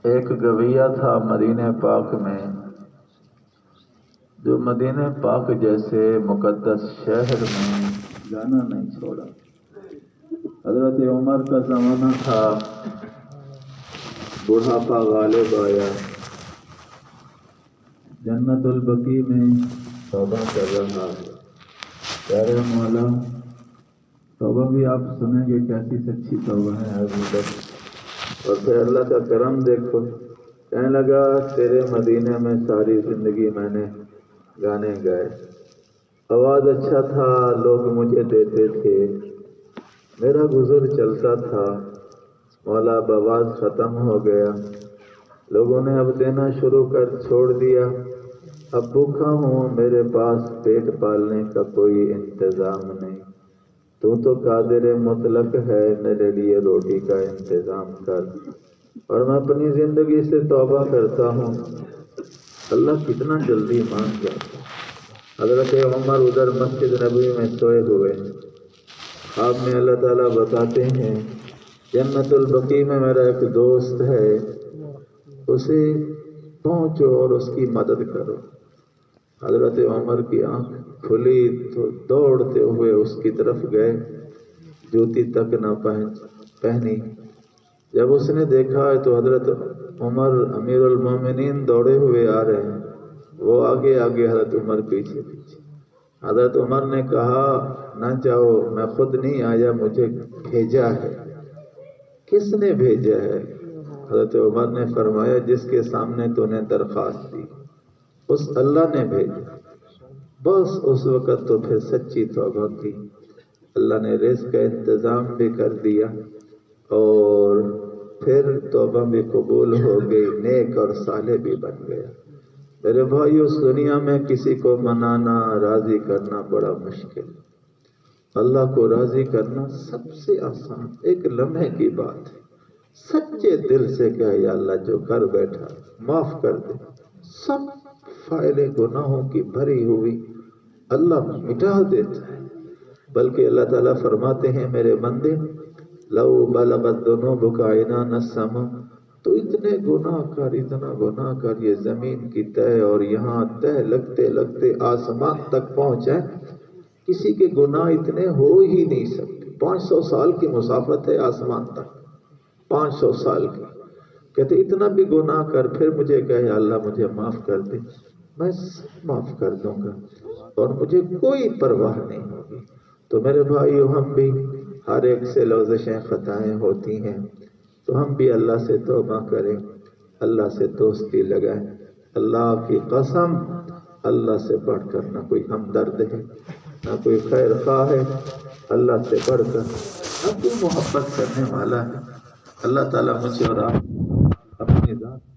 ایک گویا تھا مدینہ پاک میں جو مدینہ پاک جیسے مقدس شہر میں گانا نہیں چھوڑا۔ حضرت عمر کا زمانہ تھا، بڑھاپا غالب آیا، جنت البقیع میں توبہ کر رہا ہے۔ پیارے مولا، توبہ بھی آپ سنیں گے کیسی سچی توبہ ہے ابھی تک۔ اور پھر اللہ کا کرم دیکھو، کہنے لگا تیرے مدینے میں ساری زندگی میں نے گانے گائے، آواز اچھا تھا، لوگ مجھے دیتے تھے، میرا گزر چلتا تھا، مولا بواز ختم ہو گیا، لوگوں نے اب دینا شروع کر چھوڑ دیا، اب بھوکا ہوں، میرے پاس پیٹ پالنے کا کوئی انتظام نہیں، تو قادر مطلق ہے، میرے لیے روٹی کا انتظام کر۔ اور میں اپنی زندگی سے توبہ کرتا ہوں۔ اللہ کتنا جلدی مان جاتا ہے۔ حضرت عمر ادھر مسجد نبوی میں سوئے ہوئے، خواب میں اللہ تعالیٰ بتاتے ہیں جنت البقیع میں میرا ایک دوست ہے، اسے پہنچو اور اس کی مدد کرو۔ حضرت عمر کی آنکھ کھلی تو دوڑتے ہوئے اس کی طرف گئے، جوتی تک نہ پہنی۔ جب اس نے دیکھا تو حضرت عمر امیر المومنین دوڑے ہوئے آ رہے ہیں، وہ آگے آگے، حضرت عمر پیچھے پیچھے۔ حضرت عمر نے کہا نہ جاؤ، میں خود نہیں آیا، مجھے بھیجا ہے۔ کس نے بھیجا ہے؟ حضرت عمر نے فرمایا جس کے سامنے تو نے درخواست دی، اس اللہ نے بھیجا۔ بس اس وقت تو پھر سچی توبہ کی، اللہ نے رزق کا انتظام بھی کر دیا اور پھر توبہ بھی قبول ہو گئی، نیک اور صالح بھی بن گیا۔ میرے بھائیو، اس دنیا میں کسی کو منانا، راضی کرنا بڑا مشکل، اللہ کو راضی کرنا سب سے آسان، ایک لمحے کی بات ہے۔ سچے دل سے کہے یا اللہ جو کر بیٹھا معاف کر دے، سب فائلیں گناہوں کی بھری ہوئی اللہ مٹا دیتا ہے۔ بلکہ اللہ تعالیٰ فرماتے ہیں میرے بندے لو بلغت ذنوبک عنان السماء، تو اتنا گناہ کر یہ زمین کی تہ اور یہاں تہ لگتے لگتے آسمان تک پہنچے، کسی کے گناہ اتنے ہو ہی نہیں سکتے۔ 500 سال کی مسافت ہے آسمان تک، 500 سال کی۔ کہتے اتنا بھی گناہ کر پھر مجھے کہے اللہ مجھے معاف کر دے، میں سب معاف کر دوں گا اور مجھے کوئی پرواہ نہیں ہوگی۔ تو میرے بھائیو، ہم بھی ہر ایک سے لغزشیں خطائیں ہوتی ہیں، تو ہم بھی اللہ سے توبہ کریں، اللہ سے دوستی لگائیں۔ اللہ کی قسم، اللہ سے بڑھ کر نہ کوئی ہمدرد ہے، نہ کوئی خیر خواہ ہے، اللہ سے بڑھ کر نہ کوئی محبت کرنے والا ہے۔ اللہ تعالیٰ مجھے اور آپ اپنی ذات